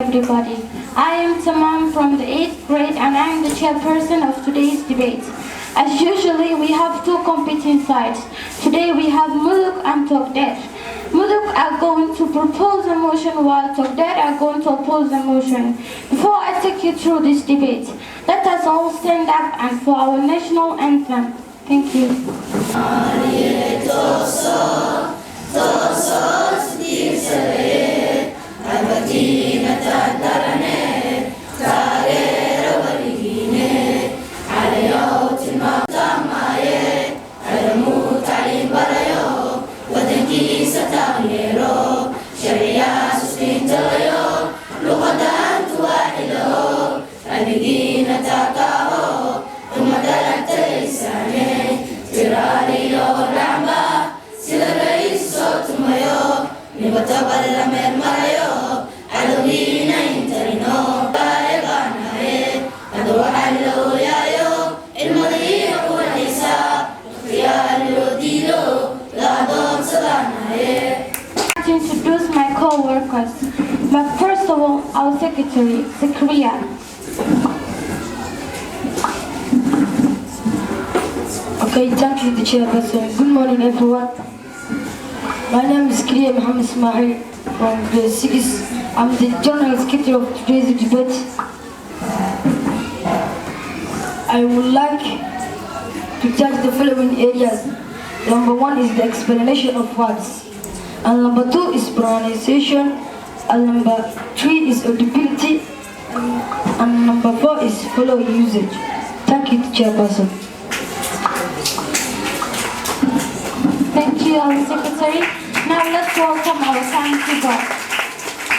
Everybody, I am Tamam from the 8th grade and I am the chairperson of today's debate. As usually, we have two competing sides. Today we have Mudug and Togdheer. Mudug are going to propose a motion while Togdheer are going to oppose the motion. Before I take you through this debate, let us all stand up and for our national anthem. Thank you. To introduce my co-workers, but first of all, our secretary, Zakaria. Okay, thank you, the chairperson. Good morning, everyone. My name is Kriya Muhammad Ismail from grade 6. I'm the general secretary of today's debate. I would like to touch the following areas. Number 1 is the explanation of words. And number 2 is pronunciation. And number 3 is audibility. And number 4 is follow usage. Thank you, chairperson. Thank you, our secretary. Now let's welcome our science speaker,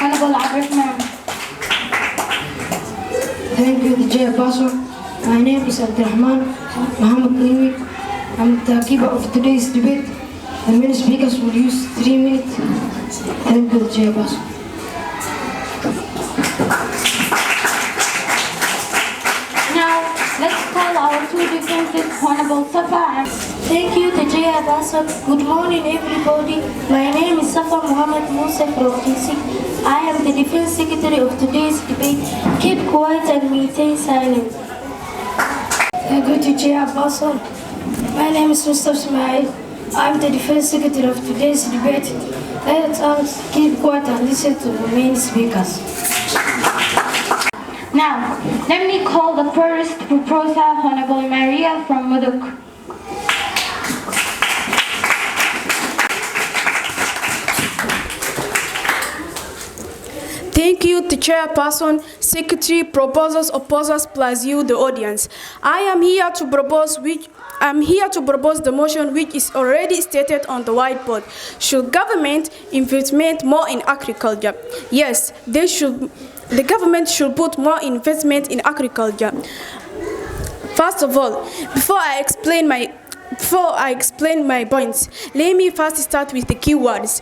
Honorable Abdurrahman. Thank you, the chairperson. My name is Abdurrahman Muhammad Nimi. I'm the keeper of today's debate. The main speakers will use 3 minutes. Thank you, the chairperson. Now let's call our two defenses, Honorable Safa and... Thank you, the chairperson. Good morning, everybody. My name is Safa Muhammad Musa from TC. I am the defense secretary of today's debate. Keep quiet and maintain silence. Thank you, the chairperson. My name is Mr. Ismail. I'm the defense secretary of today's debate. Let us keep quiet and listen to the main speakers. Now, let me call the first proposer, Honorable Maria from Mudug. Thank you, the chairperson, secretary, proposers, opposers, plus you, the audience. I am here to propose the motion which is already stated on the whiteboard. Should government investment more in agriculture? Yes, the government should put more investment in agriculture. First of all, before I explain my points, let me first start with the keywords.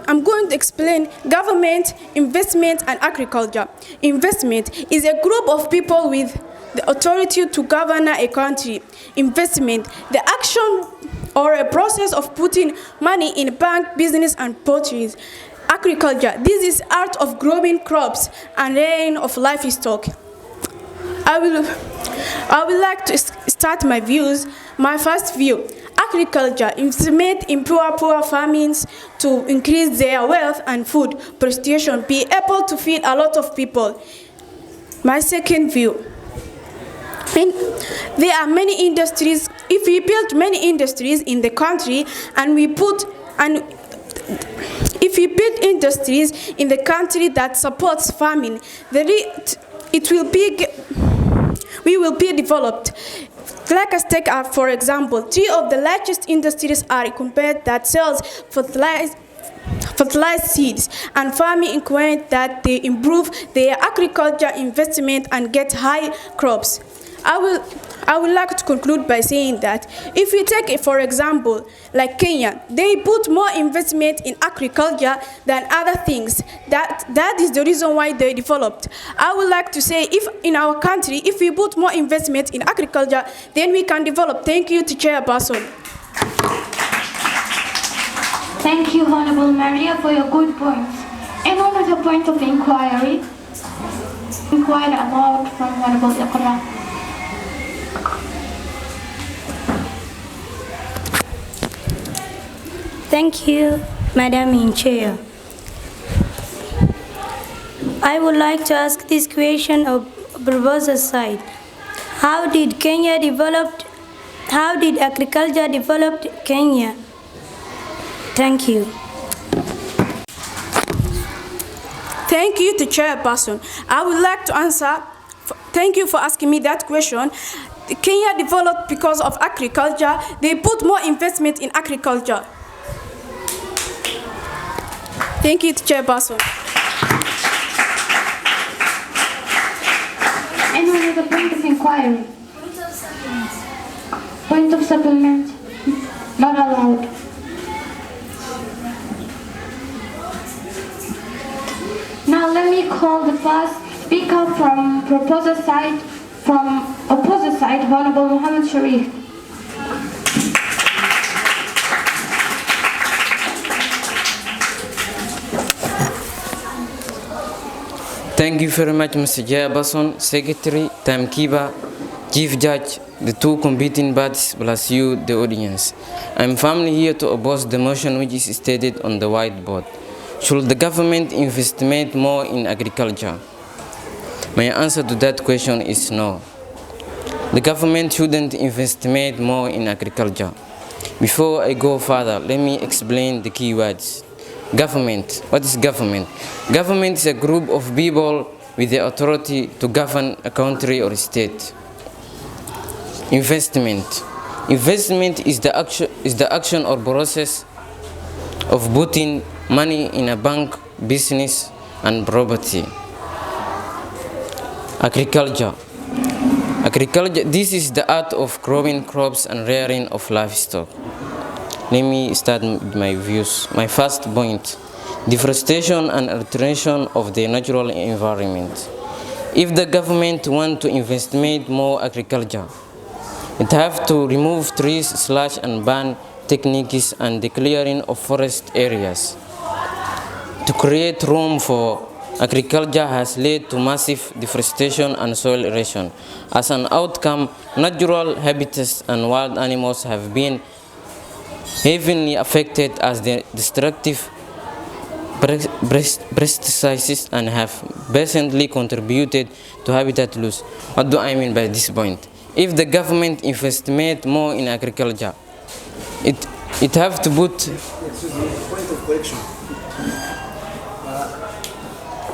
I'm going to explain government, investment, and agriculture. Investment is a group of people with the authority to govern a country. Investment, the action or a process of putting money in bank, business, and purchase. Agriculture, this is art of growing crops and rearing of livestock. I would like to start my views. My first view, agriculture, investment in poor farmings to increase their wealth and food production, be able to feed a lot of people. My second view, there are many industries. If we build many industries in the country if we build industries in the country that supports farming, we will be developed. Let us take for example, 3 of the largest industries are compared that sells fertilized seeds and farming equipment that they improve their agriculture investment and get high crops. I would like to conclude by saying that if we take, for example, like Kenya, they put more investment in agriculture than other things. That is the reason why they developed. I would like to say, if in our country, if we put more investment in agriculture, then we can develop. Thank you to Chairperson. Thank you, Honorable Maria, for your good points. And on with the point of inquiry, Inquire aloud from Honorable Iqra. Thank you, Madam in Chair. I would like to ask this question of proposer's side. How did agriculture develop Kenya? Thank you. Thank you to Chairperson. I would like to answer. Thank you for asking me that question. Kenya developed because of agriculture. They put more investment in agriculture. Thank you to Chairperson. Anyone with a point of inquiry? Point of supplement? Not allowed. Now let me call the first speaker from opposite side, Honorable Muhammad Sharif. Thank you very much, Mr. Jayabason, Secretary, Timekeeper, Chief Judge, the two competing parties, plus you, the audience. I'm firmly here to oppose the motion which is stated on the whiteboard. Should the government invest more in agriculture? My answer to that question is no. The government shouldn't invest more in agriculture. Before I go further, let me explain the key words. Government. What is government? Government is a group of people with the authority to govern a country or state. Investment. Investment is the action or process of putting money in a bank, business, and property. Agriculture. Agriculture. This is the art of growing crops and rearing of livestock. Let me start with my views. My first point, deforestation and alteration of the natural environment. If the government wants to invest more agriculture, it have to remove trees, slash and burn techniques and the clearing of forest areas. To create room for agriculture has led to massive deforestation and soil erosion. As an outcome, natural habitats and wild animals have been heavily affected as the destructive pesticides and have presently contributed to habitat loss. What do I mean by this point? If the government invests more in agriculture, it have to put... Excuse me, point of correction.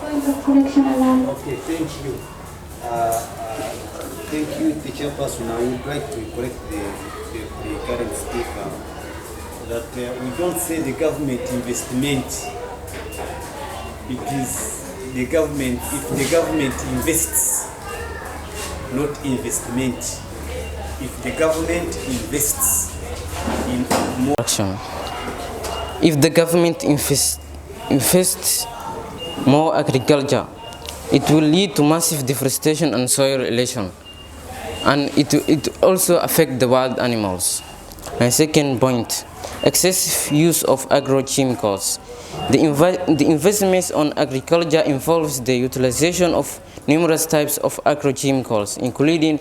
Point of correction allowed. Okay, thank you. Thank you, the chairperson. I would like to correct the current speaker that we don't say the government investment. It is the government, if the government invests, not investment. If the government invests in more action. If the government invests more agriculture, it will lead to massive deforestation and soil erosion, and it also affect the wild animals. My second point, excessive use of agrochemicals. The investments on agriculture involves the utilization of numerous types of agrochemicals, including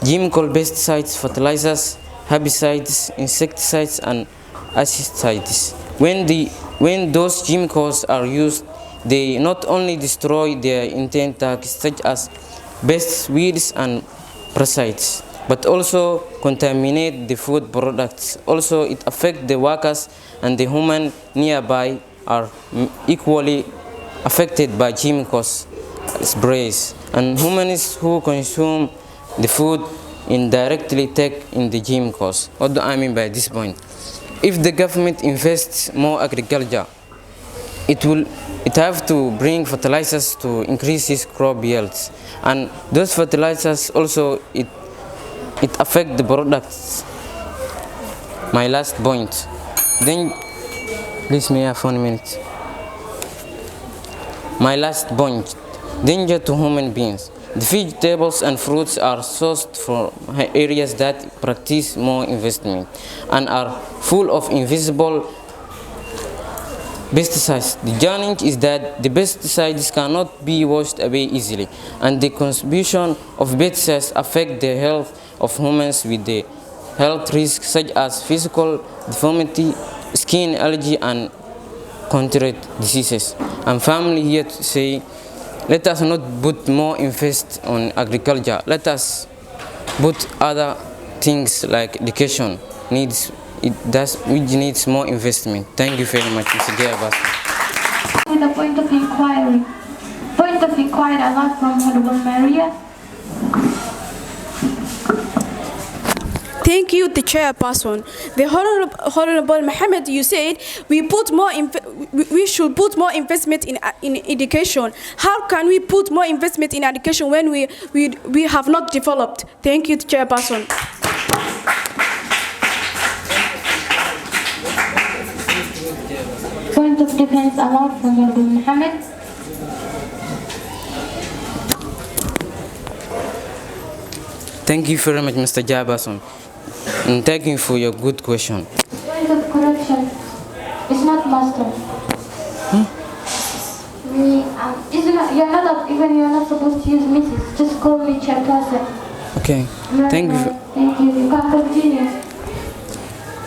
chemical pesticides, fertilizers, herbicides, insecticides, and pesticides. When those chemicals are used, they not only destroy their intent targets such as pests, weeds, and parasites, but also contaminate the food products. Also, it affects the workers, and the human nearby are equally affected by chemicals sprays, and humans who consume the food indirectly take in the chemicals. What do I mean by this point? If the government invests more agriculture, it have to bring fertilizers to increase its crop yields, and those fertilizers also it affect the products. My last point. Then, please may I have 1 minute. My last point. Danger to human beings. The vegetables and fruits are sourced from areas that practice more investment and are full of invisible Pesticides. The challenge is that the pesticides cannot be washed away easily, and the contribution of pesticides affect the health of humans with the health risks such as physical deformity, skin allergy, and contract diseases. I'm finally here to say, let us not put more invest on agriculture. Let us put other things like education which needs more investment. Thank you very much, Mr. Diabas. With a point of inquiry. Point of inquiry allowed from Honorable Maria. Thank you, the chairperson. The Honorable Mohammed, you said we should put more investment in education. How can we put more investment in education when we have not developed? Thank you, the chairperson. Point of defense allowed from Honorable Mohammed. Thank you very much, Mr. Jabason, and thank you for your good question. Point of correction. It's not master. You're not supposed to use Mrs. Just call me chairperson. Okay. Thank you. Thank you. You can continue.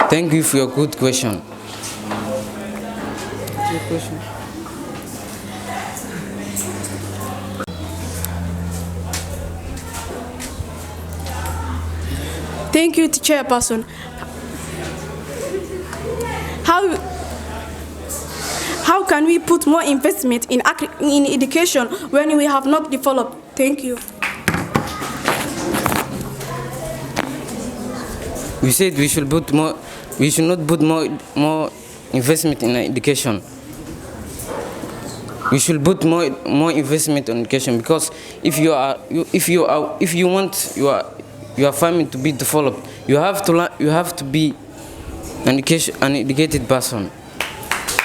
Thank you for your good question. Thank you, chairperson. How can we put more investment in education when we have not developed? Thank you. We said we should not put more investment in education. We should put more investment in education, because if you want your family to be developed, you have to be an educated person.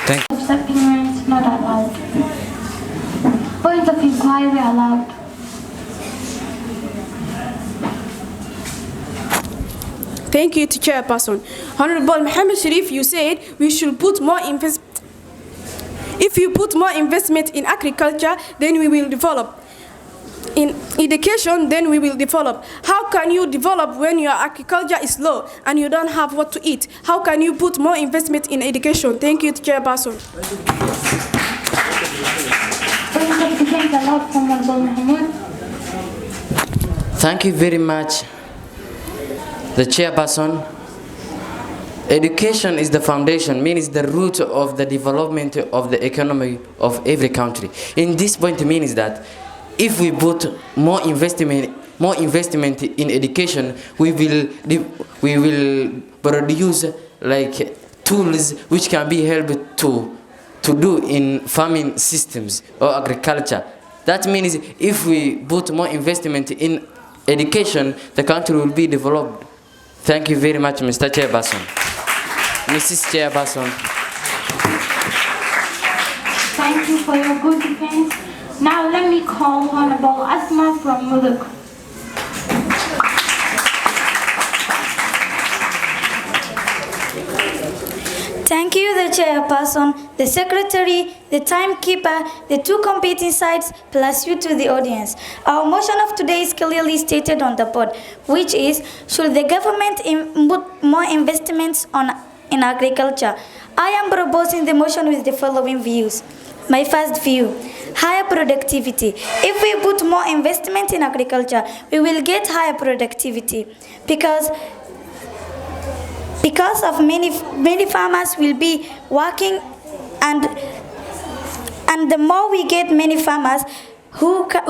Thank you. Supplements not allowed. Point of inquiry allowed. Thank you, chairperson. Honorable Mohammed Sharif, you said we should put more investment. If you put more investment in agriculture, then we will develop. In education, then we will develop. How can you develop when your agriculture is low and you don't have what to eat? How can you put more investment in education? Thank you, chairperson. Thank you very much, the chairperson. Education is the foundation, means the root of the development of the economy of every country. In this point means that if we put more investment in education, we will produce like tools which can be helped to do in farming systems or agriculture. That means if we put more investment in education, the country will be developed. Thank you very much, Mr. Chairperson. Mrs. Chairperson. Thank you for your good defense. Now let me call Honorable Asma from Mudug. Thank you, the chairperson, the secretary, the timekeeper, the two competing sides, plus you to the audience. Our motion of today is clearly stated on the board, which is, should the government put more investments in agriculture? I am proposing the motion with the following views. My first view, higher productivity. If we put more investment in agriculture, we will get higher productivity because of many farmers will be working, and the more we get many farmers who can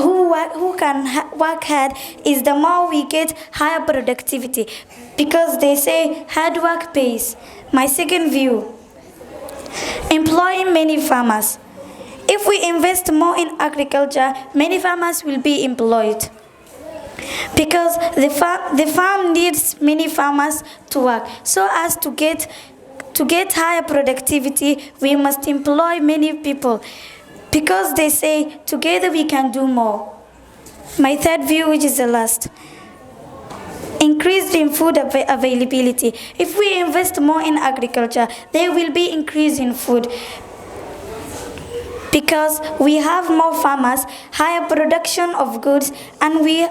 work hard, is the more we get higher productivity, because they say hard work pays. My second view, employing many farmers. If we invest more in agriculture, many farmers will be employed, because the farm needs many farmers to work. So as to get higher productivity, we must employ many people, because they say together we can do more. My third view, which is the last, increased in food availability. If we invest more in agriculture, there will be increase in food. because we have more farmers, higher production of goods, and we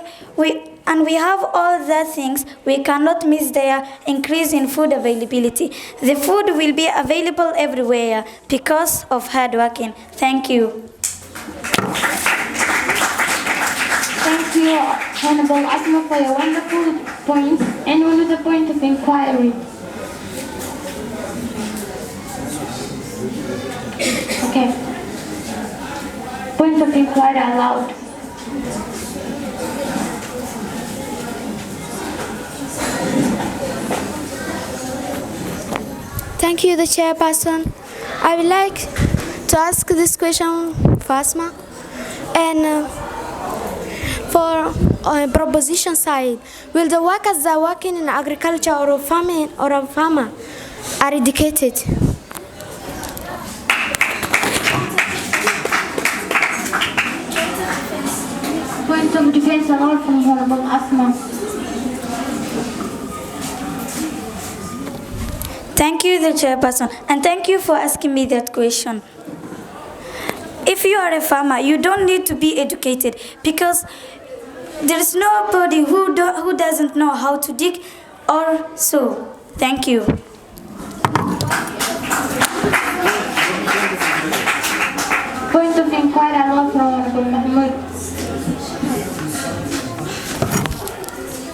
have all the things. We cannot miss their increase in food availability. The food will be available everywhere because of hard working. Thank you. Thank you, Honorable Asma, for your wonderful points. Anyone with a point of inquiry? Okay. Point of inquiry allowed. Thank you, the chairperson. I would like to ask this question for Asma. And for proposition side, will the workers that are working in agriculture or farming or a farmer are educated? Point of defense allowed from Honorable Asma. Thank you, the chairperson, and thank you for asking me that question. If you are a farmer, you don't need to be educated because there is nobody who doesn't know how to dig or sow. Thank you. Point of inquiry allowed from Honorable Mahmoud.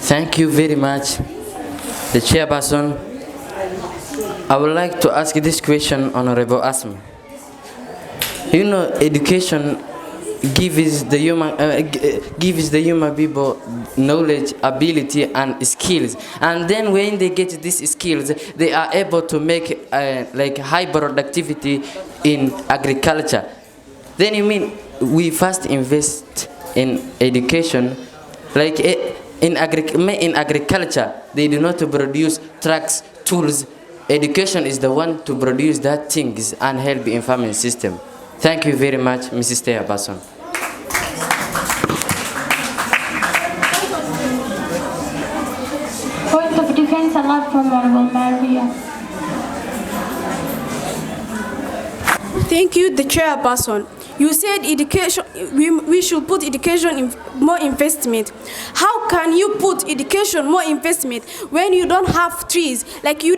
Thank you very much, the chairperson. I would like to ask this question, Honorable Asma. You know, education gives the human people knowledge, ability, and skills. And then when they get these skills, they are able to make like high productivity in agriculture. Then you mean we first invest in education, like in agriculture, they do not produce trucks, tools. Education is the one to produce that things and help in farming system. Thank you very much, Mrs. Teya Basson. Point of defense allowed from Honorable Maria. Thank you, the chairperson. You said education, we should put education in more investment. How can you put education more investment when you don't have trees? Like you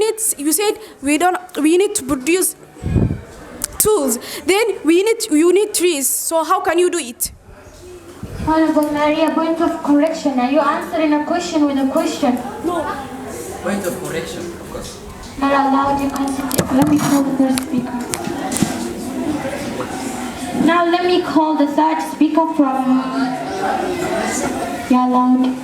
said we need to produce tools. Then you need trees. So how can you do it? Honorable Maria, point of correction. Are you answering a question with a question? No. Point of correction, of course. Not allowed. You can. Let me call the first speaker. Now let me call the third speaker from Yaloud.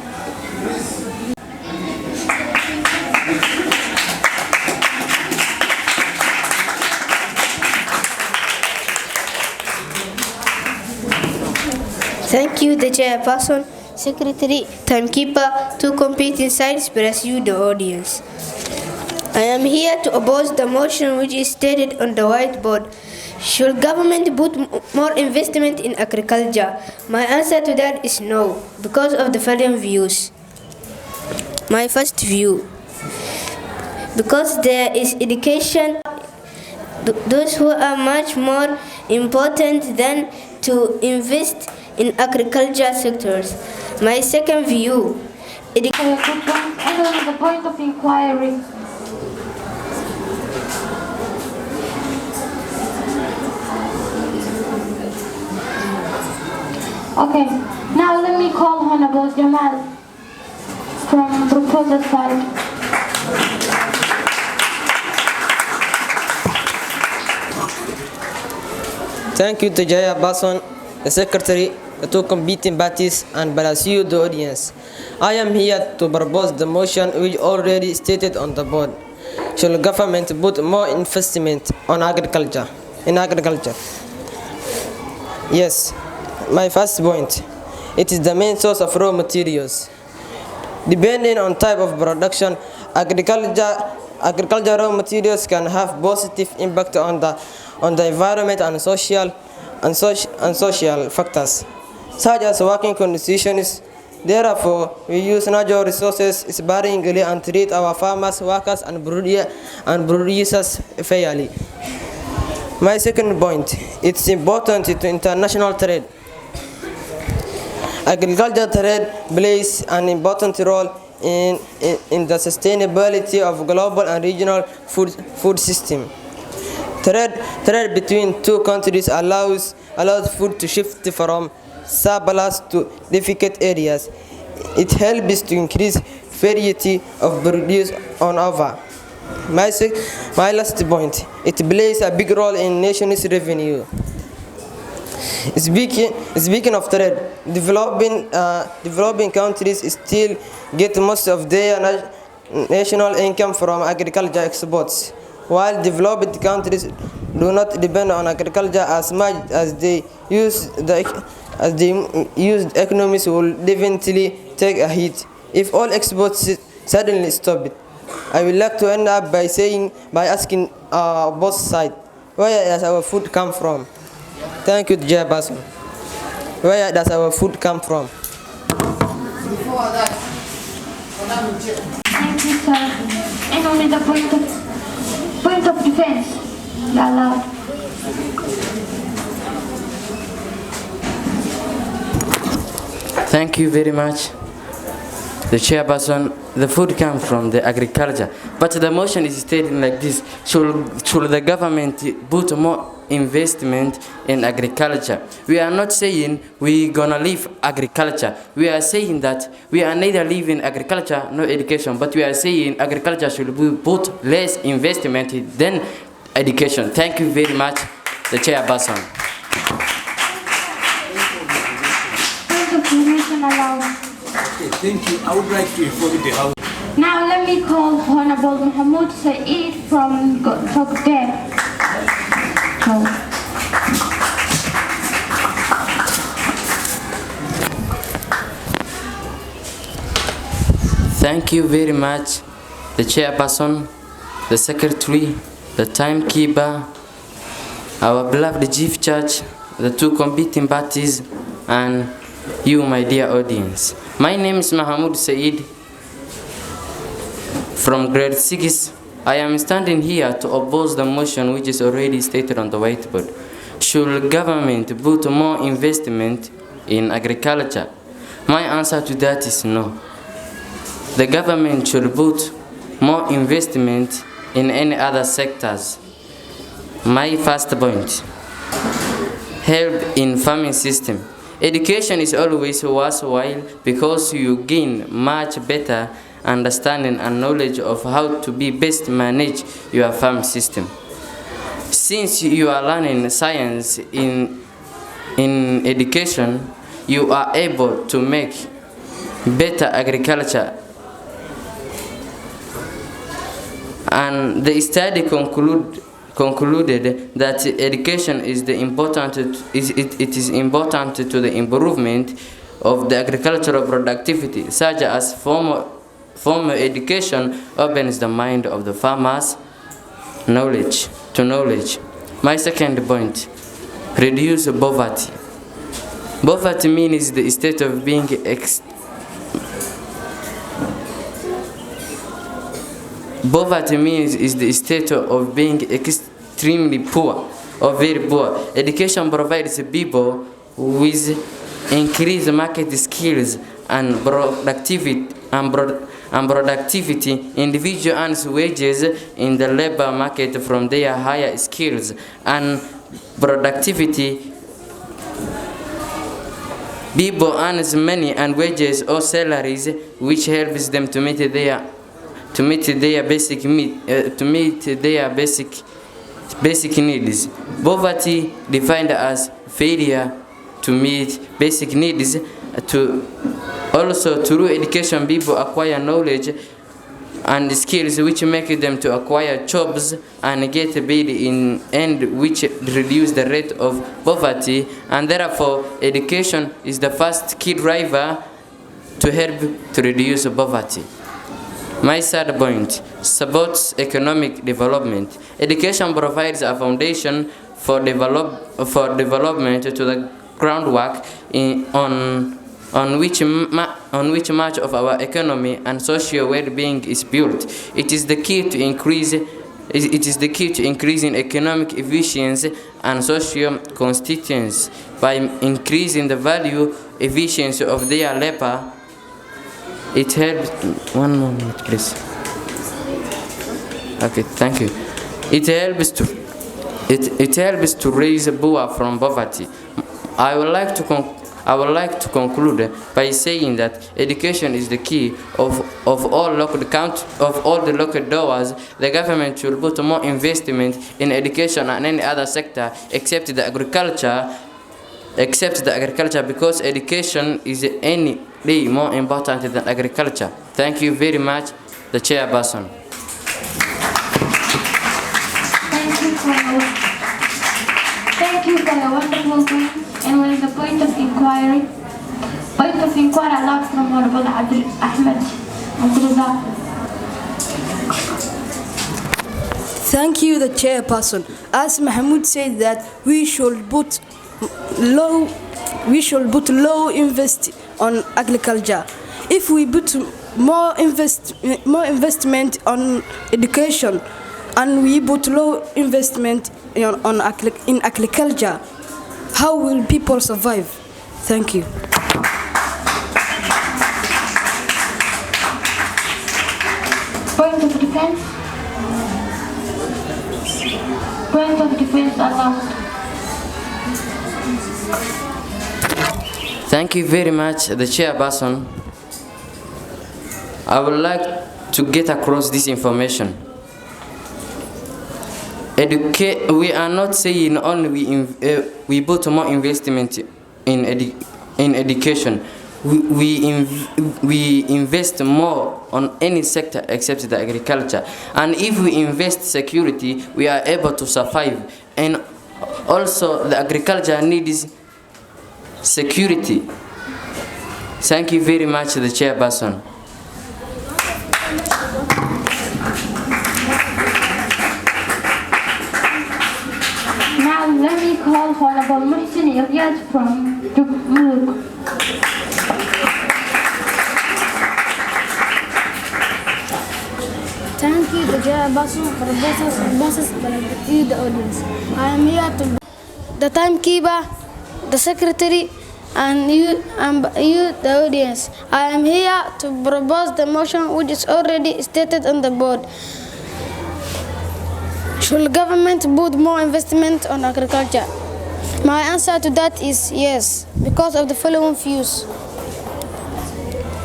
Thank you, the chairperson, secretary, timekeeper, two competing sides, plus you, the audience. I am here to oppose the motion which is stated on the whiteboard. Should government put more investment in agriculture? My answer to that is no, because of the following views. My first view, because there is education, those who are much more important than to invest in agriculture sectors. My second view, Anyone with a point of inquiry? Okay, now let me call Honorable Jamal from proposal side. Thank you to Jaya Bason, the secretary, the two competing parties, and Balasiu, the audience. I am here to propose the motion which already stated on the board. Should government put more investment on agriculture? Yes. My first point, it is the main source of raw materials. Depending on type of production, agricultural raw materials can have positive impact on the environment and social factors, such as working conditions. Therefore, we use natural resources sparingly and treat our farmers, workers, and producers fairly. My second point, it's important to international trade. Agriculture trade plays an important role in the sustainability of global and regional food system. Trade between two countries allows food to shift from surplus to difficult areas. It helps to increase variety of produce on over. My last point, it plays a big role in nation's revenue. Speaking of trade, developing countries still get most of their national income from agriculture exports, while developed countries do not depend on agriculture as much as they use. Economies will definitely take a hit if all exports suddenly stop. I would like to end up by asking both sides, where does our food come from? Thank you, Chairperson. Where does our food come from? Thank you, sir. And only the point of defense. Allowed. Thank you very much. The chairperson, the food comes from the agriculture. But the motion is stated like this: should the government put more investment in agriculture? We are not saying we're gonna leave agriculture. We are saying that we are neither leaving agriculture nor education, but we are saying agriculture should put less investment than education. Thank you very much, the chairperson. Okay, thank you. I would like to inform the House. Now let me call Honorable Mahmoud Saeed from Togdheer. Thank you very much, the chairperson, the secretary, the timekeeper, our beloved chief judge, the two competing parties, and you, my dear audience. My name is Mahmoud Saeed from grade 6. I am standing here to oppose the motion which is already stated on the whiteboard. Should government put more investment in agriculture? My answer to that is no. The government should put more investment in any other sectors. My first point, help in farming system. Education is always worthwhile because you gain much better understanding and knowledge of how to be best manage your farm system. Since you are learning science in education, you are able to make better agriculture. And the study concluded that education is important to the improvement of the agricultural productivity, such as formal education opens the mind of the farmers to knowledge. My second point, reduce poverty. Poverty means the state of being Poverty means is the state of being extremely poor or very poor. Education provides people with increased market skills and productivity. Individual earns wages in the labor market from their higher skills and productivity. People earn money and wages or salaries, which helps them to meet their basic needs. Poverty defined as failure to meet basic needs. Also, through education, people acquire knowledge and skills which make them to acquire jobs and get paid in end, which reduce the rate of poverty. And therefore, education is the first key driver to help to reduce poverty. My third point, supports economic development. Education provides a foundation for development to the groundwork on which much of our economy and social well-being is built. It is the key to increase It is the key to increasing economic efficiency and social constituency. By increasing the value efficiency of their labor, it helps. One moment, please. Okay, thank you. It helps to raise the poor from poverty. I would like to conclude by saying that education is the key of all the local doors. The government should put more investment in education and any other sector except the agriculture, because education is any day more important than agriculture. Thank you very much, the chairperson. Thank you for your wonderful point. And what is the point of inquiry? Point of inquiry allowed from Honorable Abdul Ahmed Abdullah. Thank you, the chairperson. As Mahmoud said that we should put low invest on agriculture. If we put more investment on education, and we put low investment in agriculture, how will people survive? Thank you. Point of defense. Point of defense allowed. Thank you very much, the chairperson. I would like to get across this information. We are not saying only we put more investment in education. We invest more on any sector except the agriculture. And if we invest security, we are able to survive. And also the agriculture needs security. Thank you very much, the chairperson. Now let me call Honorable Muhsin Ilyas from Mudug. Thank you, the chairperson, professors, you, the audience. I am here to the timekeeper, the secretary, and you, the audience. I am here to propose the motion which is already stated on the board. Should government put more investment on agriculture? My answer to that is yes, because of the following views.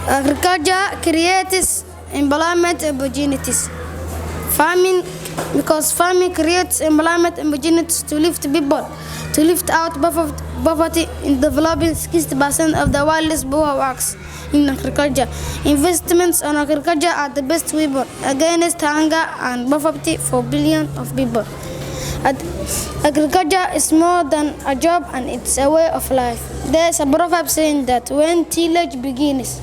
Agriculture creates employment opportunities. Because farming creates employment opportunities to lift people, to lift out poverty in developing 60% of the world's poor works in agriculture. Investments on agriculture are the best weapon against hunger and poverty for billions of people. Agriculture is more than a job, and it's a way of life. There's a proverb saying that when tillage begins,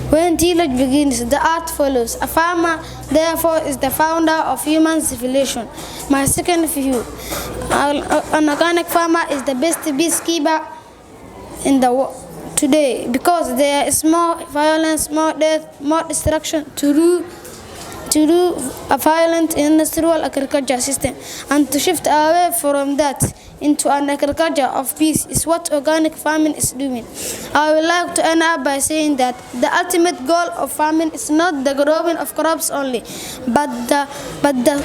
the earth follows. A farmer, therefore, is the founder of human civilization. My second view, an organic farmer is the best peacekeeper in the world today, because there is more violence, more death, more destruction to do a violent industrial agriculture system, and to shift away from that into an agriculture of peace is what organic farming is doing. I would like to end up by saying that the ultimate goal of farming is not the growing of crops only, but the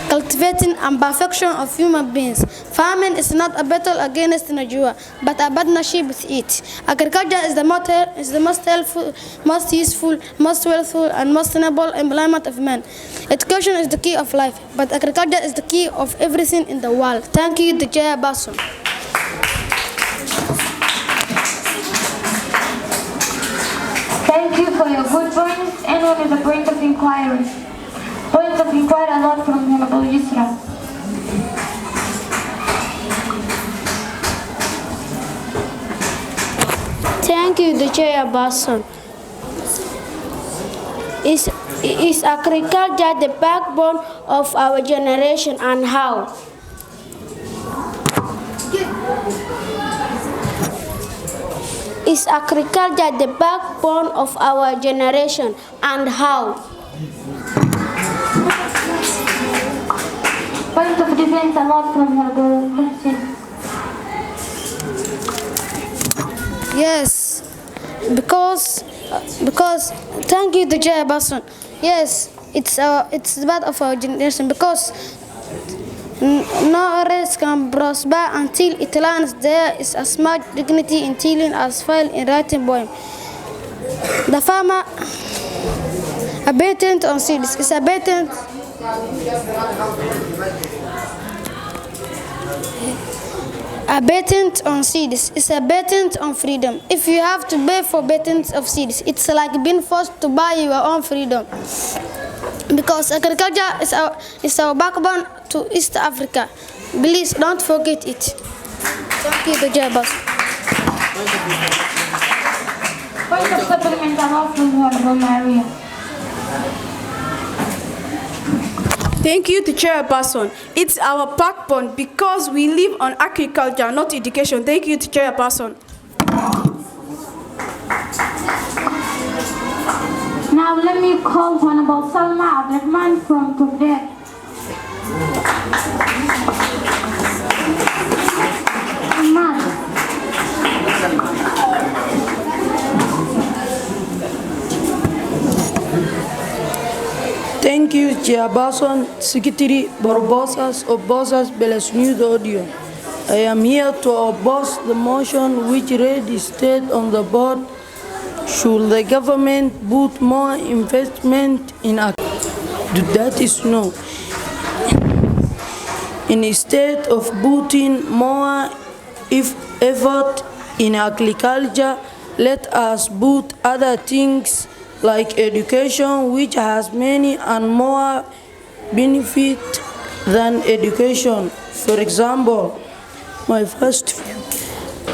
cultivating and perfection of human beings. Farming is not a battle against nature, but a partnership with it. Agriculture is the most helpful, most useful, most wealthful, and most noble employment of man. Education is the key of life, but agriculture is the key of everything in the world. Thank you, the chairperson. Thank you for your good points. And what is the point of inquiry? Point of inquiry allowed from Honorable Yusra. Thank you, the chairperson. Is agriculture the backbone of our generation, and how? Is agriculture the backbone of our generation, and how? Point of defense allowed from Honorable Muhsin. Yes, because thank you, the chairperson. Yes, it's the part of our generation because no race can prosper until it learns there is as much dignity in tilling as file in writing poem. The farmer, a patent on seeds is a patent. A patent on seeds is a patent on freedom. If you have to pay for patents of seeds, it's like being forced to buy your own freedom. Because agriculture is our backbone to East Africa. Please don't forget it. Thank you, the Jabas. Point of supplement allowed from Honorable Maria. Thank you to Chairperson. It's our backbone because we live on agriculture, not education. Thank you to Chairperson. Now let me call Honorable Salma Abdurrahman from Togdheer. Thank you, Chairperson, Secretary, Barbosa's, Obosas, Belasnew, the audio. I am here to oppose the motion which read state on the board. Should the government put more investment in that is no. Instead of putting more effort in agriculture, let us put other things like education, which has many and more benefit than education. For example, my first view,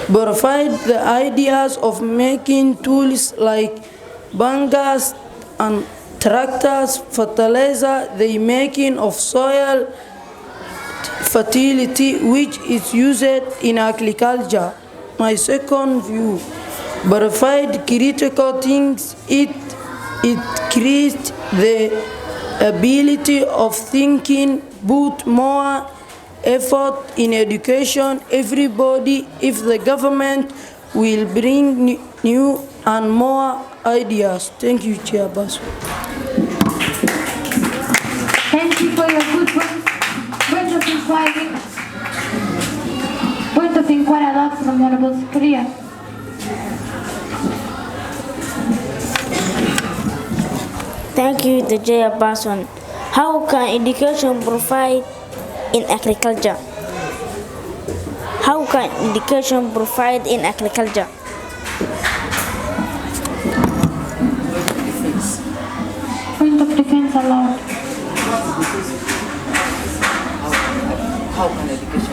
provide the ideas of making tools like bangers and tractors, fertilizer, the making of soil fertility, which is used in agriculture. My second view, provide critical things. It creates the ability of thinking, put more effort in education. Everybody, if the government will bring new and more ideas. Thank you, Chairperson. Thank you for your good point of inquiry. Point of inquiry allowed from Honorable Secretary. Thank you, the Chairperson. How can education provide in agriculture? How can education provide in agriculture? Point of defense allowed. How can education?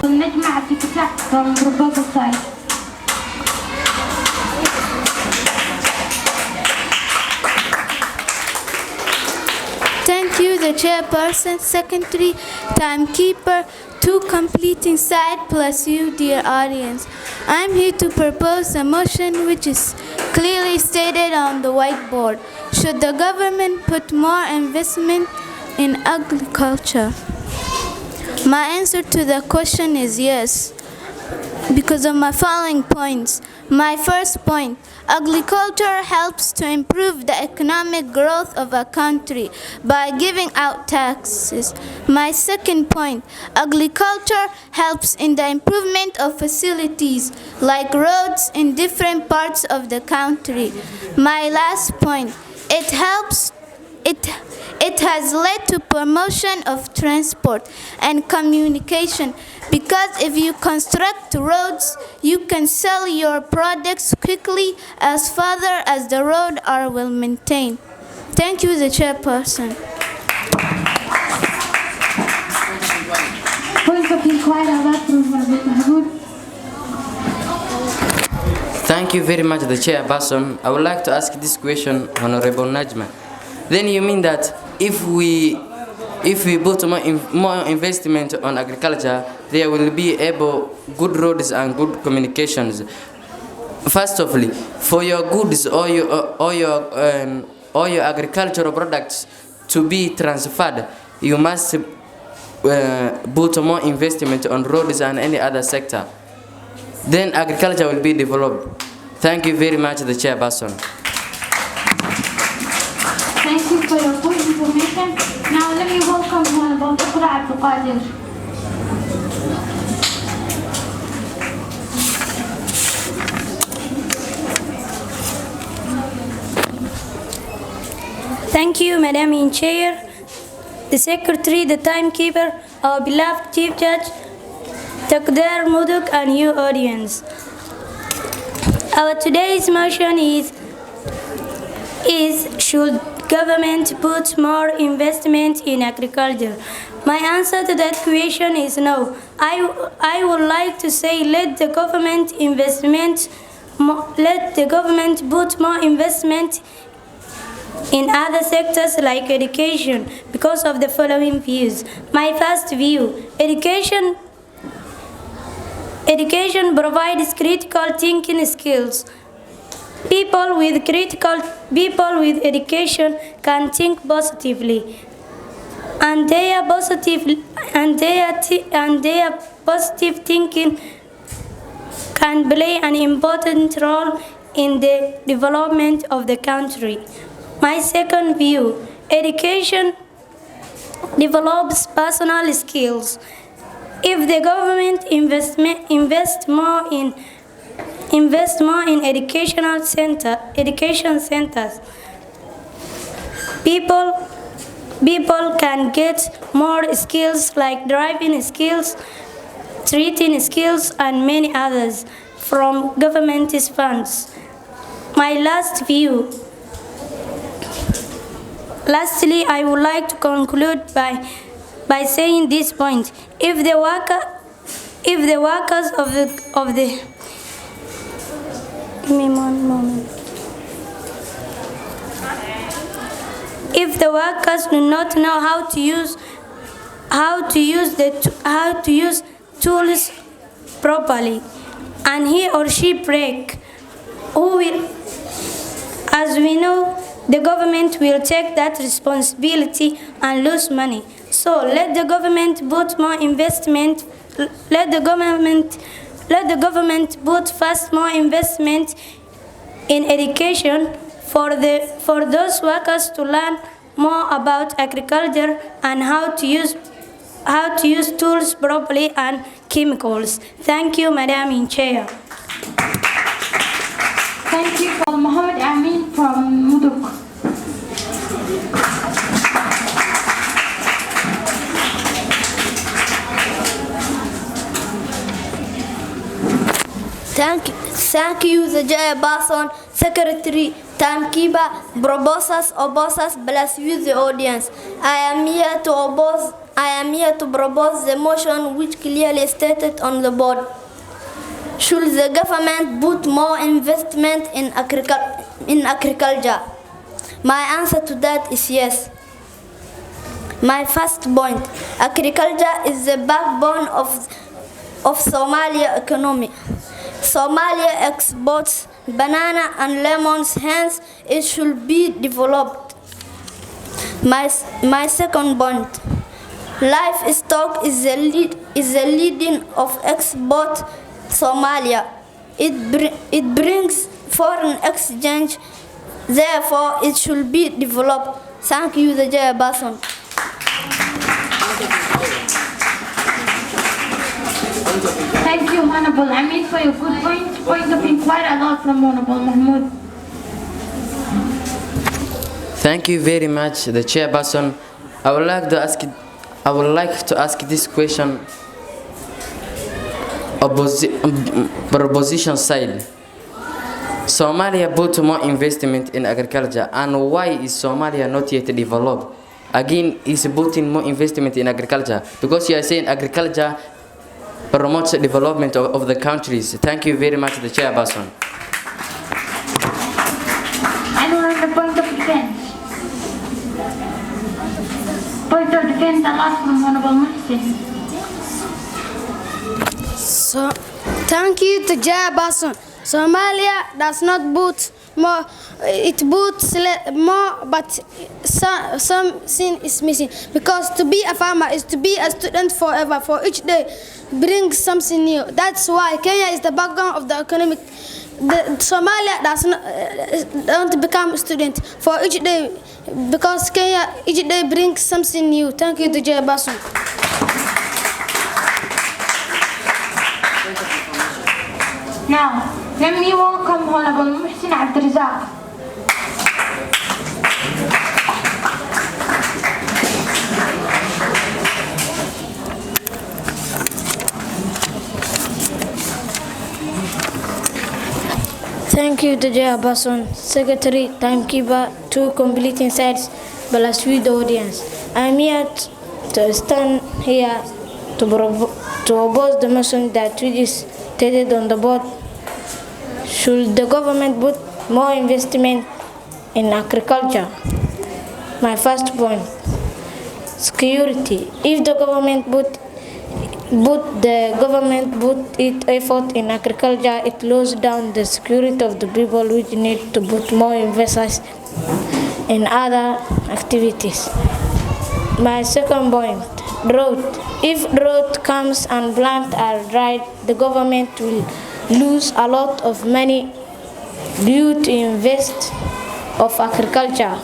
نجمع التفتاح from proposal side. Thank you, the chairperson, secretary, timekeeper, two completing side plus you, dear audience. I'm here to propose a motion which is clearly stated on the whiteboard. Should the government put more investment in agriculture? My answer to the question is yes, because of my following points. My first point, agriculture helps to improve the economic growth of a country by giving out taxes. My second point, agriculture helps in the improvement of facilities like roads in different parts of the country. My last point, it has led to promotion of transport and communication, because if you construct roads, you can sell your products quickly as further as the road are well maintained. Thank you, the chairperson. Point of inquiry allowed from Honorable Mahmoud. Thank you very much, the chairperson. I would like to ask this question, Honorable Najma. Then you mean that if we put more investment on agriculture, there will be good roads and good communications. First of all, for your goods or your agricultural products to be transferred, you must put more investment on roads and any other sector, then agriculture will be developed. Thank you very much, the chairperson. Thank you for your full information. Now let me welcome Honorable Togdheer. Thank you, Madam in Chair, the Secretary, the Timekeeper, our beloved Chief Judge, Togdheer, Mudug, and you audience. Our today's motion is should government put more investment in agriculture? My answer to that question is no. I would like to say let the government put more investment in other sectors like education because of the following views. My first view, education provides critical thinking skills. People with education can think positively, and their positive thinking can play an important role in the development of the country. My second view, education develops personal skills. If the government invest more in education centers, people can get more skills like driving skills, treating skills, and many others from government's funds. My last view. Lastly, I would like to conclude by saying this point: if the workers of the give me one moment. If the workers do not know how to use tools properly, and he or she break, who will? As we know, the government will take that responsibility and lose money. So let the government put more investment. Let the government put first more investment in education for those workers to learn more about agriculture and how to use tools properly and chemicals. Thank you, Madam in Chair. Thank you for Mohammed Amin from Mudug. Thank you, the Chairperson, Secretary, Timekeeper, proposers, opposers, bless you, the audience. I am here to propose the motion which clearly stated on the board. Should the government put more investment in agriculture? My answer to that is yes. My first point, agriculture is the backbone of Somalia economy. Somalia exports banana and lemons, hence it should be developed. My second point, livestock is the leading of export Somalia. It brings foreign exchange, therefore it should be developed. Thank you, the Chairperson. Thank you, Honorable Amin, for your good point of inquiry. A lot from Honorable Mahmoud. Thank you very much, the Chairperson. I would like to ask this question. Proposition side. Somalia put more investment in agriculture, and why is Somalia not yet developed? Again, is putting more investment in agriculture because you are saying agriculture promotes the development of the countries. Thank you very much, the Chairperson. Anyone on the point of defense? Point of defense, the last from Honorable Muhsin. So, thank you to Chairperson. Somalia does not put more. It puts more, but something is missing. Because to be a farmer is to be a student forever. For each day brings something new. That's why Kenya is the background of the economic. Somalia don't become a student for each day, because Kenya each day brings something new. Thank you, DJ Basun. Now, let me welcome Honorable Muhsin Abdurazak. Thank you, DJ Abason, Secretary, Timekeeper, two completing sides, plus with the audience. I'm here to stand here to oppose the motion that which is stated on the board. Should the government put more investment in agriculture? My first point, security. If the government put its effort in agriculture, it loses down the security of the people, which need to put more investors in other activities. My second point, drought. If drought comes and plants are dried, the government will lose a lot of money due to invest of agriculture.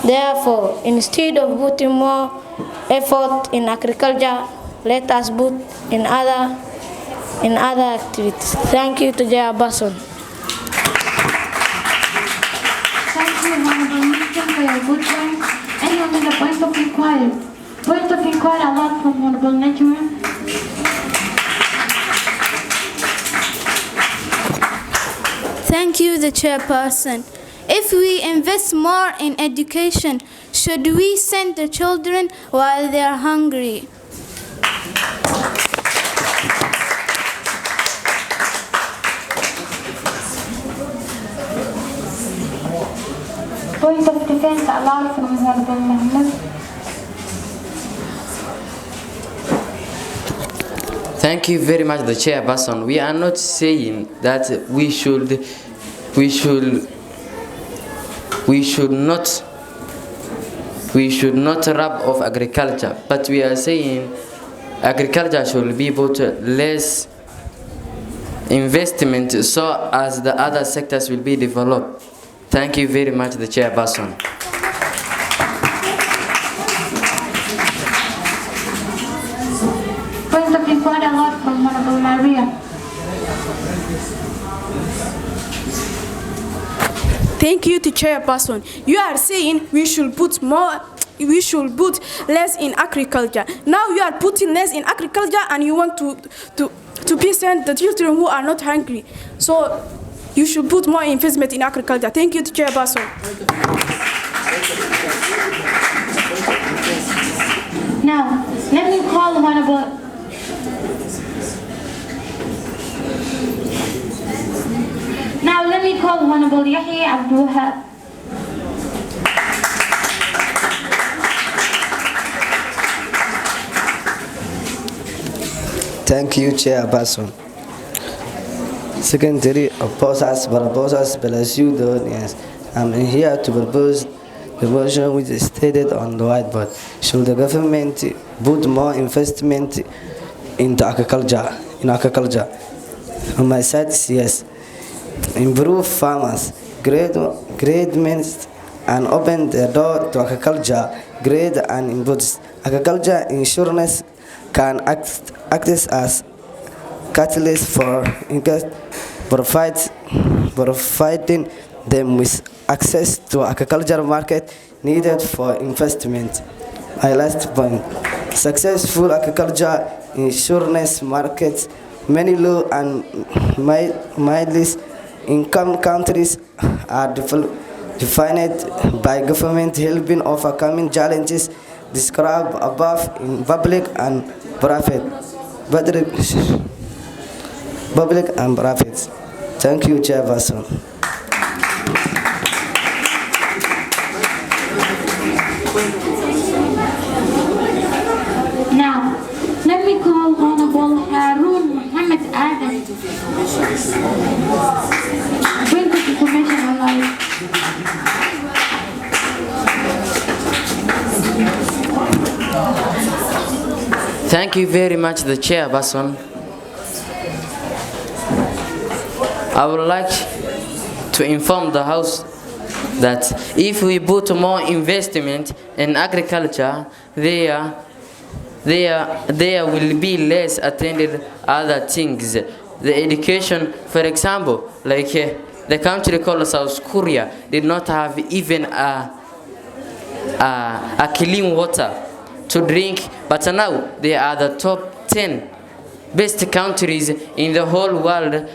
Therefore, instead of putting more effort in agriculture, let us put in other activities. Thank you to Jaya Bason. Thank you, Honorable Minister, for your good point. Anyone with a point of inquiry? Point of inquiry allowed from Honorable Najma. Thank you, the chairperson. If we invest more in education, should we send the children while they are hungry? Point of defense allowed from Honorable Mohammed. Thank you very much, the chairperson. We are not saying that we should not rub off agriculture, but we are saying agriculture should be put less investment so as the other sectors will be developed. Thank you very much, the chairperson. Point of inquiry allowed from Honorable Maria. Thank you to chairperson. You are saying we should put less in agriculture. Now you are putting less in agriculture and you want to present the children who are not hungry. So you should put more investment in agriculture. Thank you to chairperson. Now, let me call Honorable Yahya Abdul Wahab. Thank you, Chairperson. Secretary proposals, bless you, the audience. I'm here to propose the motion which is stated on the whiteboard. Should the government put more investment into agriculture? On my side is yes. Improve farmers, grade means and open the door to agriculture, grade and inputs. Agriculture insurance can act as catalyst for providing them with access to agricultural market needed for investment. My last point, successful agriculture insurance markets, many low and middle income countries are defined by government helping overcoming challenges described above in public and private. Thank you, Chairperson. Now, let me call Honorable Harun Muhammad Adam. Point of information Thank you very much, the chairperson. I would like to inform the House that if we put more investment in agriculture, there will be less attended other things. The education, for example, like the country called South Korea did not have even a clean water to drink, but now they are the top 10 best countries in the whole world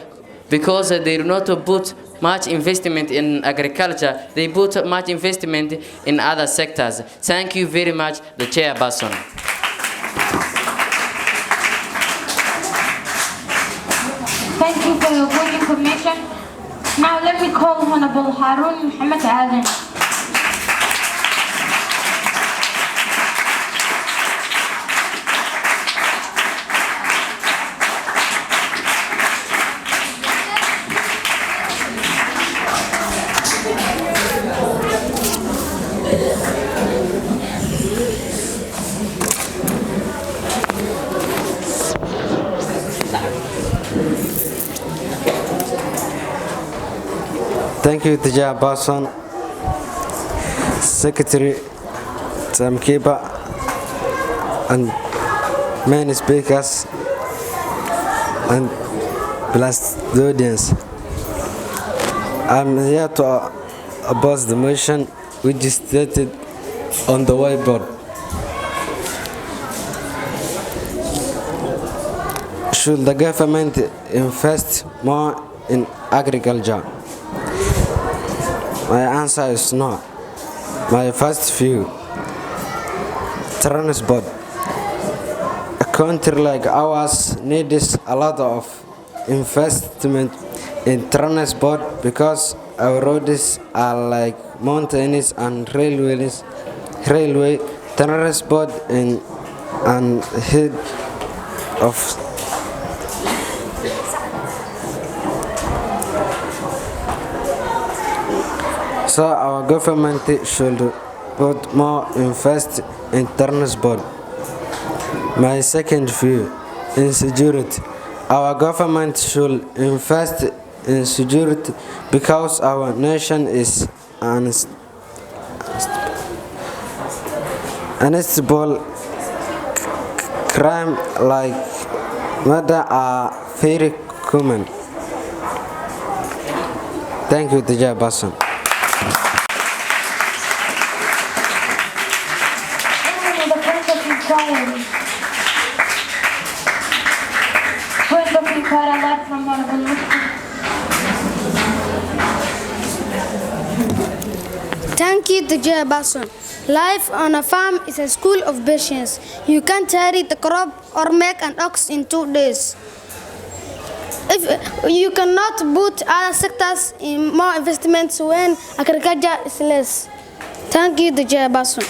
because they do not put much investment in agriculture, they put much investment in other sectors. Thank you very much, the chairperson. Thank you for your good information. Now let me call Honorable Harun Muhammad Aden. Thank you, Tija Bason, Secretary Samkiba, and many speakers, and plus the audience. I'm here to oppose the motion which is stated on the whiteboard. Should the government invest more in agriculture? My answer is no. My first view, transport. A country like ours needs a lot of investment in transport because our roads are like mountains and railway transport in and head of so our government should put more invest in transport. My second view, insecurity. Our government should invest in security because our nation is unstable. Crime like murder are very common. Thank you, Tija Bason. Thank you, Togdheer Bason. Life on a farm is a school of patience. You can't harry the crop or make an ox in 2 days. If you cannot put other sectors in more investments when agriculture is less. Thank you, Togdheer Bason.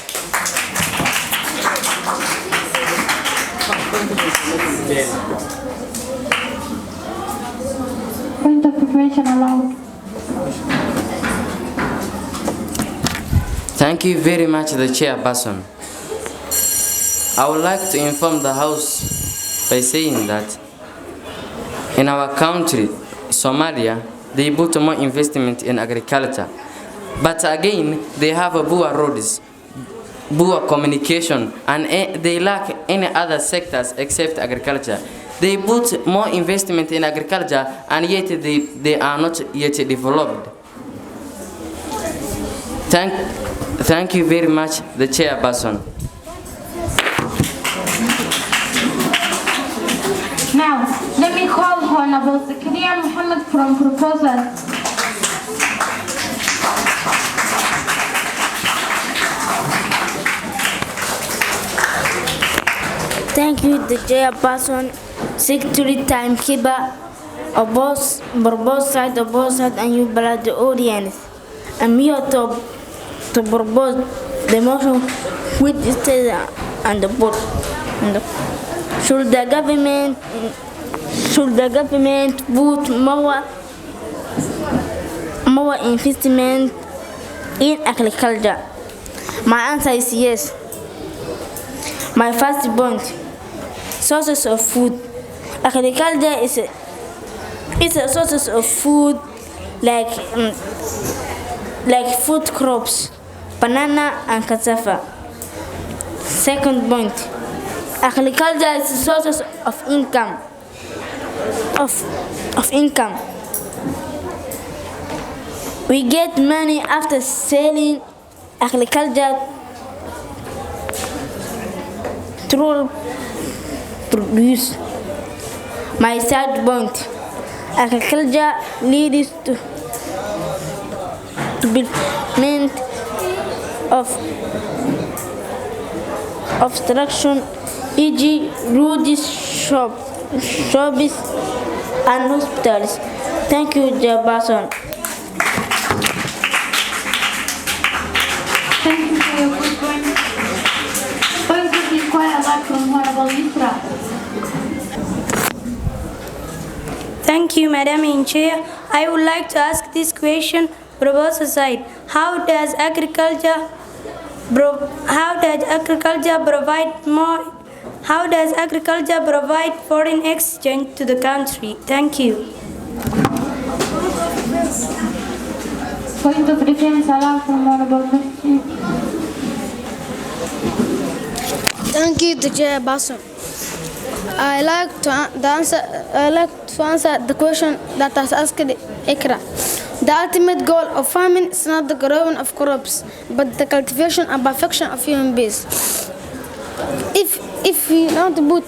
Point of preparation allowed. Thank you very much, the chairperson. I would like to inform the House by saying that in our country, Somalia, they put more investment in agriculture. But again, they have a poor roads, poor communication, and they lack any other sectors except agriculture. They put more investment in agriculture, and yet they are not yet developed. Thank you very much, the chairperson. Now, let me call Honorable Zakaria Muhammad from proposal. Thank you, the chairperson, secretary, timekeeper, both side, and you, the audience. I'm here to propose the motion which is stated on the board. Should the government put more investment in agriculture? My answer is yes. My first point, sources of food. Agriculture is a source of food like food crops, banana and cassava. Second point, agriculture is a source of income. We get money after selling agriculture through produce. My third point, agriculture leads to development of structure, e.g. roads, shops and hospitals. Thank you, Jabason. Thank you for your good point. Going to be quite a lot from Honorable Isra. Thank you, Madam in Chair. I would like to ask this question from both sides. How does agriculture provide foreign exchange to the country? Thank you. Point of defense allowed from Honorable Minister. Thank you, the Chairperson. I like to answer the question that was asked Ikra. The ultimate goal of farming is not the growing of crops, but the cultivation and perfection of human beings. If we don't put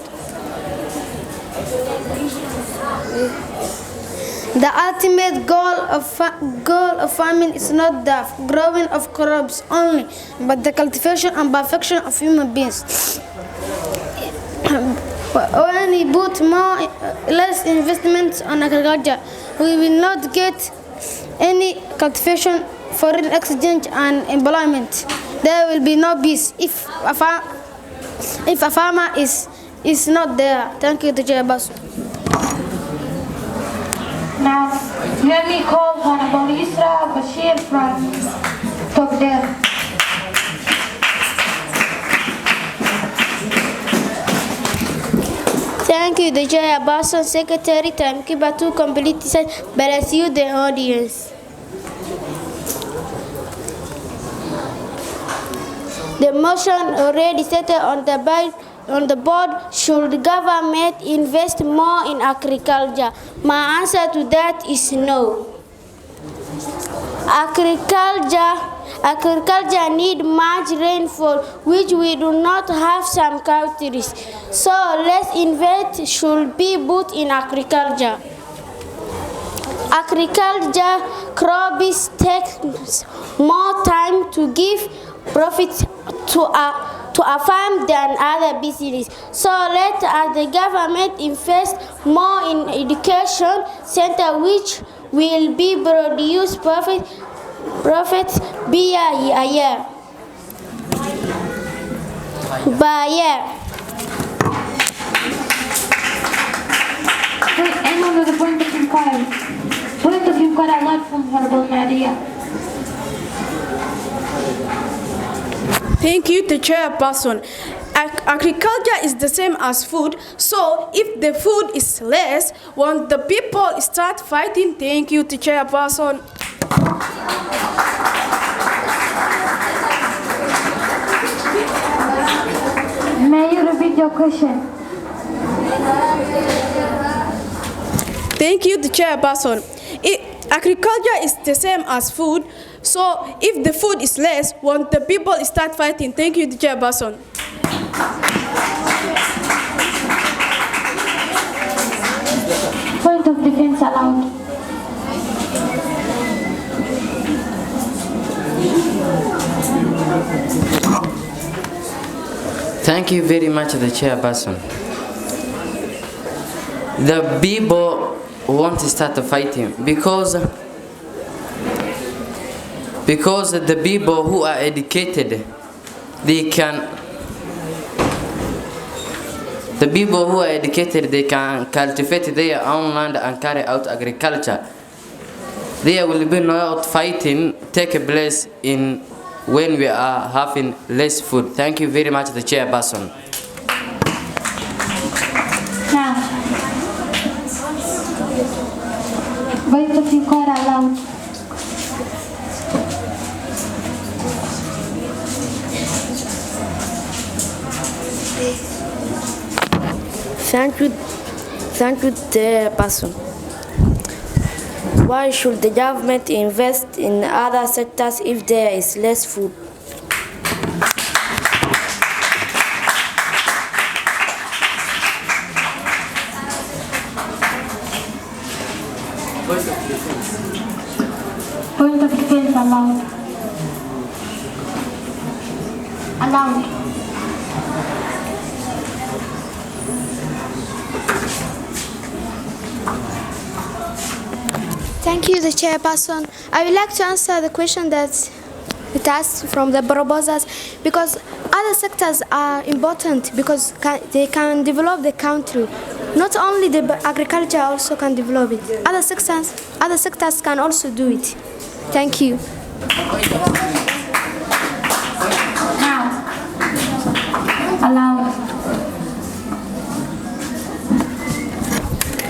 the ultimate goal of farming is not the growing of crops only, but the cultivation and perfection of human beings. When we put less investments on agriculture, we will not get any cultivation, foreign exchange and employment. There will be no peace if a farmer is not there. Thank you, Teacher Abbas. Now, let me call Honorable Isra Bashir from Togdheer. Thank you, the Chairperson, Secretary, timekeeper, to complete this, bless you, the audience. The motion already stated on the board, should the government invest more in agriculture? My answer to that is no. Agriculture need much rainfall, which we do not have some countries. So less investment should be put in agriculture. Agriculture crops take more time to give profit to a farm than other business. So let the government invest more in education center, which will be produce profit by year. Anyone with a point of inquiry? Point of inquiry allowed from Honorable Maria. Thank you, the Chairperson. Agriculture is the same as food, so if the food is less, when the people start fighting, thank you, the Chairperson. May you repeat your question? Thank you, the Chairperson. Agriculture is the same as food, so if the food is less, when the people start fighting, thank you, the Chairperson. Point of defense allowed. Thank you very much, the Chairperson. The people want to start fighting because the people who are educated, they can cultivate their own land and carry out agriculture. there will be no fighting take place in when we are having less food. Thank you very much, the chairperson. Now, voice of record aloud. Thank you, the person. Why should the government invest in other sectors if there is less food? Point of defense allowed. Allowed. Thank you, the chairperson. I would like to answer the question that it asked from the proposals, because other sectors are important because they can develop the country. Not only the agriculture also can develop it. Other sectors can also do it. Thank you. Now, allowed.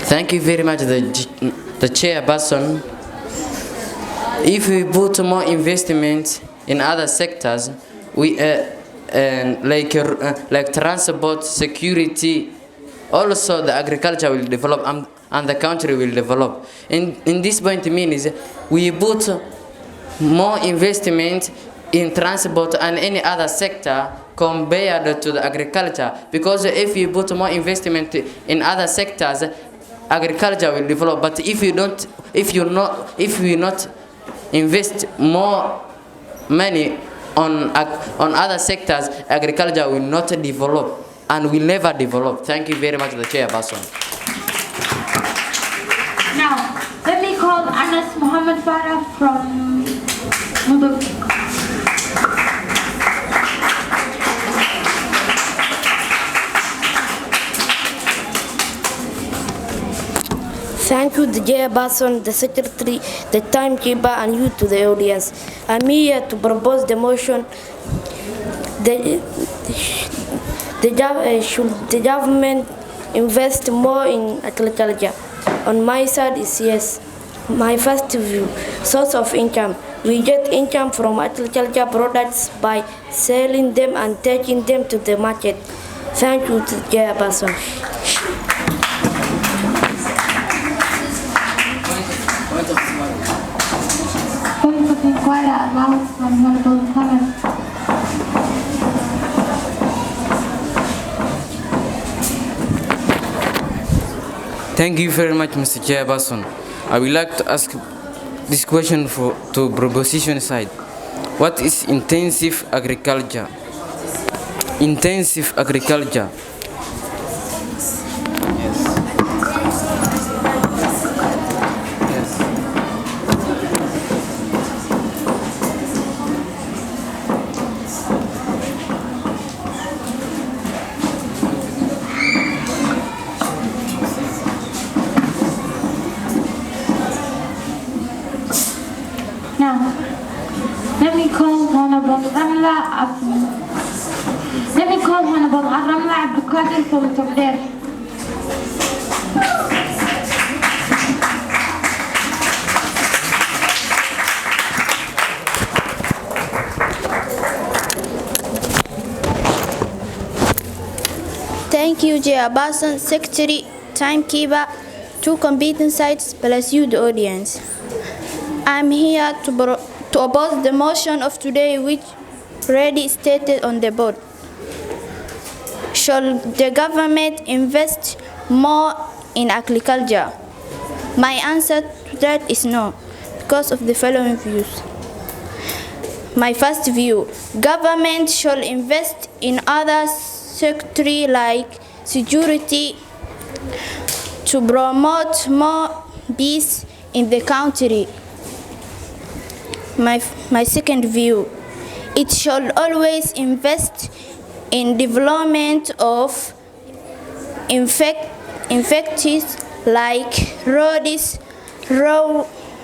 Thank you very much, the chairperson. If we put more investment in other sectors, we like transport, security, also the agriculture will develop and the country will develop. In this point means we put more investment in transport and any other sector compared to the agriculture, because if you put more investment in other sectors, agriculture will develop. But if we not invest more money on other sectors, agriculture will not develop and will never develop. Thank you very much, the chairperson. Now, let me call Anas Muhammad Farah from Mudug. Thank you, the chairperson, the secretary, the timekeeper, and you to the audience. I'm here to propose the motion. Should the government invest more in agriculture? On my side is yes. My first view, source of income. We get income from agriculture products by selling them and taking them to the market. Thank you, the chairperson. Point of inquiry allowed from Honorable Comment. Thank you very much, Mr. Chairperson. I would like to ask this question to proposition side. What is intensive agriculture? Intensive agriculture. Now, let me call Honorable Ramla Abdul Qadir from Togdheer. Thank you, Chairperson, Secretary, Timekeeper, two competent sides, plus you, the audience. I'm here to oppose the motion of today, which already stated on the board. Should the government invest more in agriculture? My answer to that is no, because of the following views. My first view, government should invest in other sectors like security to promote more peace in the country. My second view, it should always invest in development of infectious like roads,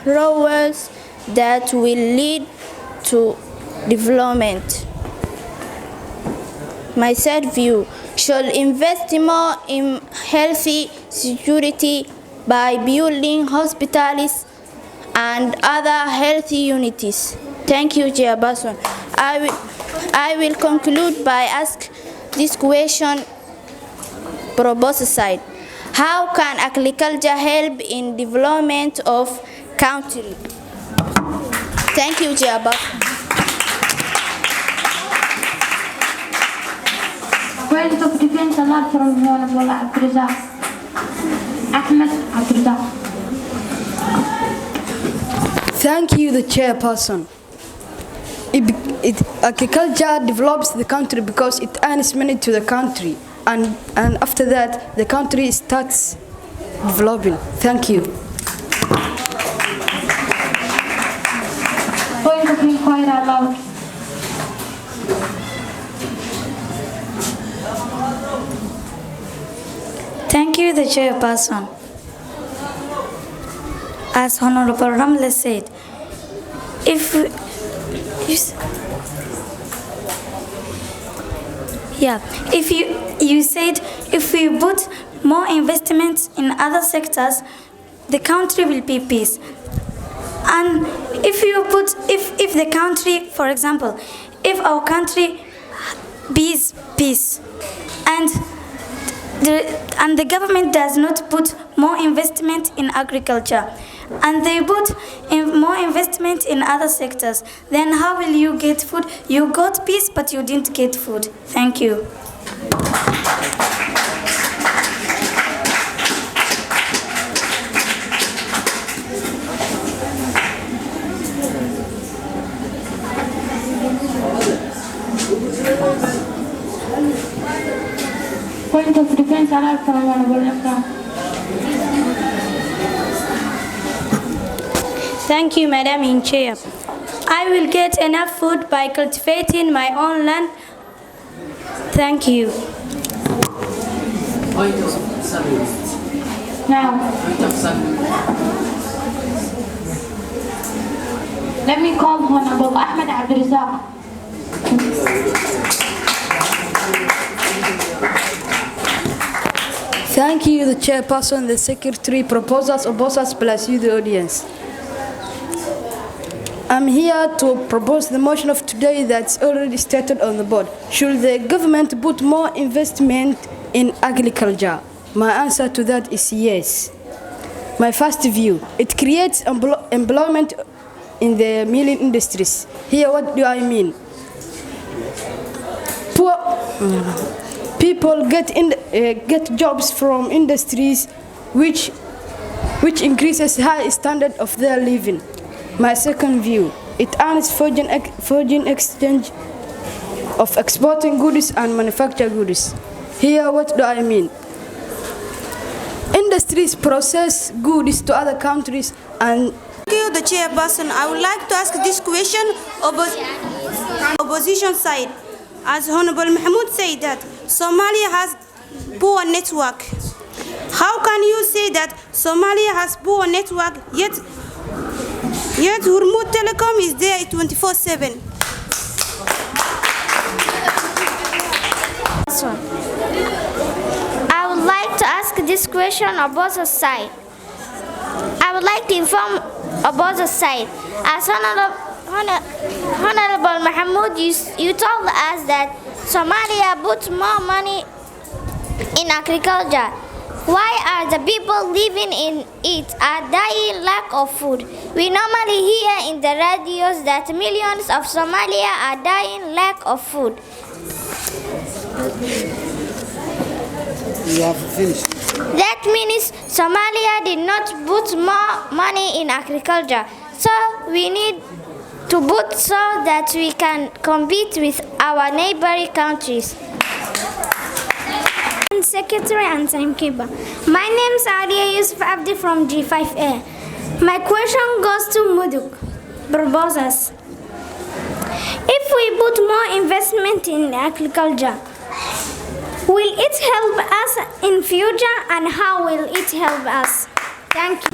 roles that will lead to development. My third view should invest more in healthy security by building hospitals and other healthy units. Thank you, Chairperson. I will conclude by asking this question proposed side. How can agriculture help in development of country? Thank you, Chairperson. Point of defense allowed from Honorable Abdurazak. Ahmed Abdurazak. Thank you, the chairperson. Agriculture develops the country because it earns money to the country, and after that, the country starts developing. Thank you. Point of inquiry allowed. Thank you, the chairperson. As Honorable Ramla said, if you said if we put more investments in other sectors, the country will be peace. And if the country, for example, if our country be peace, and the government does not put more investment in agriculture, and they put more investment in other sectors, then how will you get food? You got peace, but you didn't get food. Thank you. Point of defense allowed from Honorable Imran. Thank you, Madam in Chair. I will get enough food by cultivating my own land. Thank you. Now, let me call Honorable Ahmed Abdurazak. Thank you, the chairperson, the secretary, proposers, opposers, plus you, the audience. I'm here to propose the motion of today that's already stated on the board. Should the government put more investment in agriculture? My answer to that is yes. My first view, it creates employment in the milling industries. Here, what do I mean? Poor people get jobs from industries which increases high standard of their living. My second view, it earns foreign exchange of exporting goods and manufactured goods. Here, what do I mean? Industries process goods to other countries and... Thank you, the chairperson. I would like to ask this question opposition side. As Honorable Mahmoud said that Somalia has poor network. How can you say that Somalia has poor network yet Hormuz Telecom is there 24/7? I would like to ask this question about the side. I would like to inform about the side. As Honorable Mahmoud, you told us that Somalia puts more money in agriculture. Why are the people living in it are dying lack of food? We normally hear in the radios that millions of Somalia are dying lack of food. You have finished. That means Somalia did not put more money in agriculture. So we need to put so that we can compete with our neighboring countries. Secretary and timekeeper. My name is Adia Yusuf Abdi from G5A. My question goes to Mudug. Proposals. If we put more investment in agriculture, will it help us in future and how will it help us? Thank you.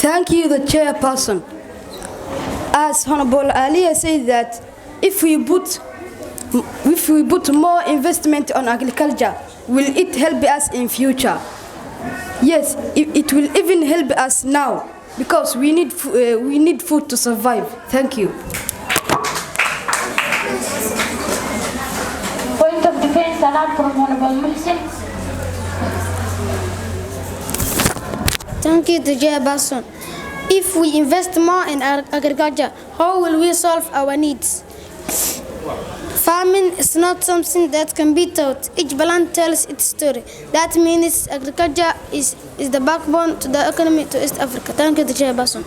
Thank you, the chairperson. As Honorable Aliyah said that if we put more investment on agriculture, will it help us in future? Yes, it will even help us now because we need food to survive. Thank you. Point of defense allowed from Honorable Muhsin. Thank you, the chairperson. If we invest more in agriculture, how will we solve our needs? Farming is not something that can be taught. Each plant tells its story. That means agriculture is the backbone to the economy to East Africa. Thank you, the chairperson.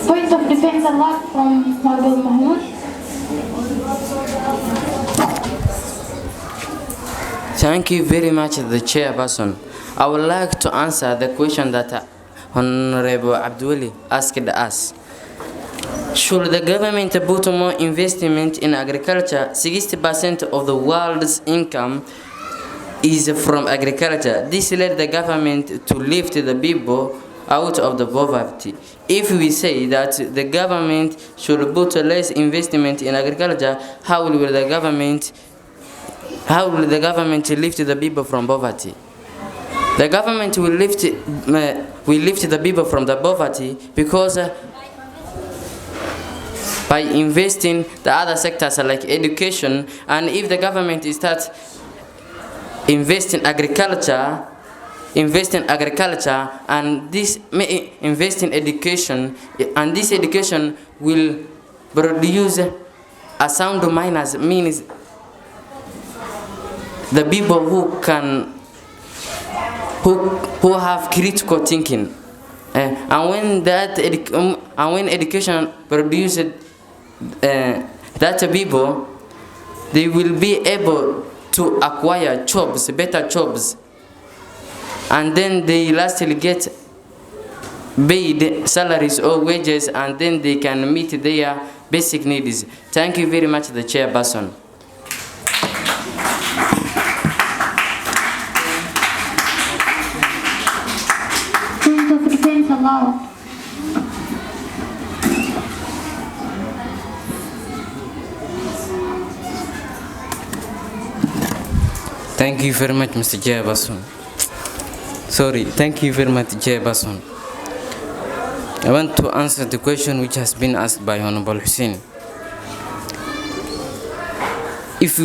Point of defense allowed from Honorable Mahmoud. Thank you very much, the chairperson. I would like to answer the question that Honorable Abdulli asked us. Should the government put more investment in agriculture? 60% of the world's income is from agriculture. This led the government to lift the people out of the poverty. If we say that the government should put less investment in agriculture, how will the government lift the people from poverty? The government will lift the people from the poverty because by investing the other sectors like education, and if the government starts investing agriculture, and this may invest in education, and this education will produce a sound minds, means the people who have critical thinking, and when education produces that people, they will be able to acquire jobs, better jobs, and then they lastly get paid salaries or wages, and then they can meet their basic needs. Thank you very much, the chairperson. Point of defense allowed. Thank you very much, Mr. Chairperson. Thank you very much, Chairperson. I want to answer the question which has been asked by Honorable Hussein. If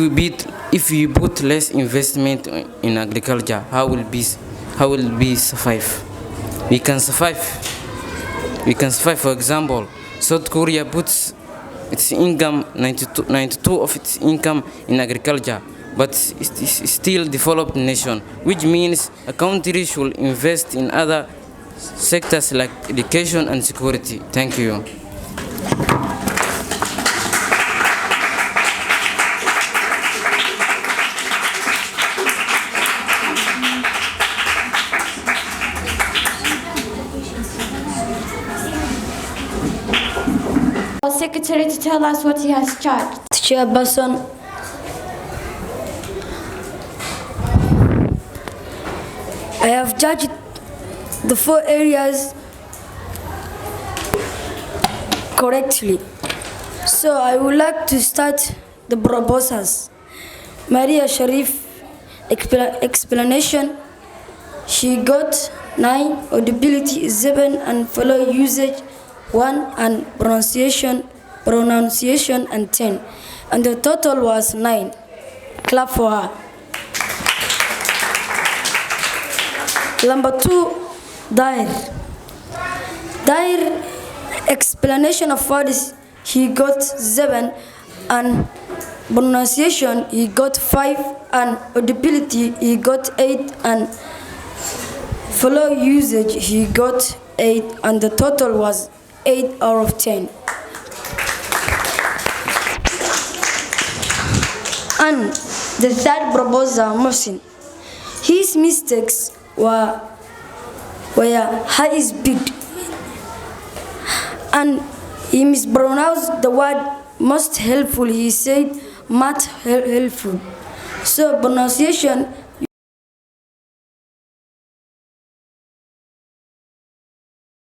we put less investment in agriculture, how will we survive? We can survive. For example, South Korea puts its income, 92 of its income in agriculture, but it's still a developed nation, which means a country should invest in other sectors like education and security. Thank you. Secretary to tell us what he has charged. Chairperson, I have judged the 4 areas correctly. So I would like to start the proposals. Maria Sharif explanation, she got 9, audibility is 7, and follow usage 1, and pronunciation and 10, and the total was 9. Clap for her. Number 2, Dair explanation of words, he got 7, and pronunciation he got 5, and audibility he got 8, and follow usage he got 8, and the total was 8 out of 10. And the third proposal, Mohsin, his mistakes were high speed, and he mispronounced the word most helpful. He said much helpful. So pronunciation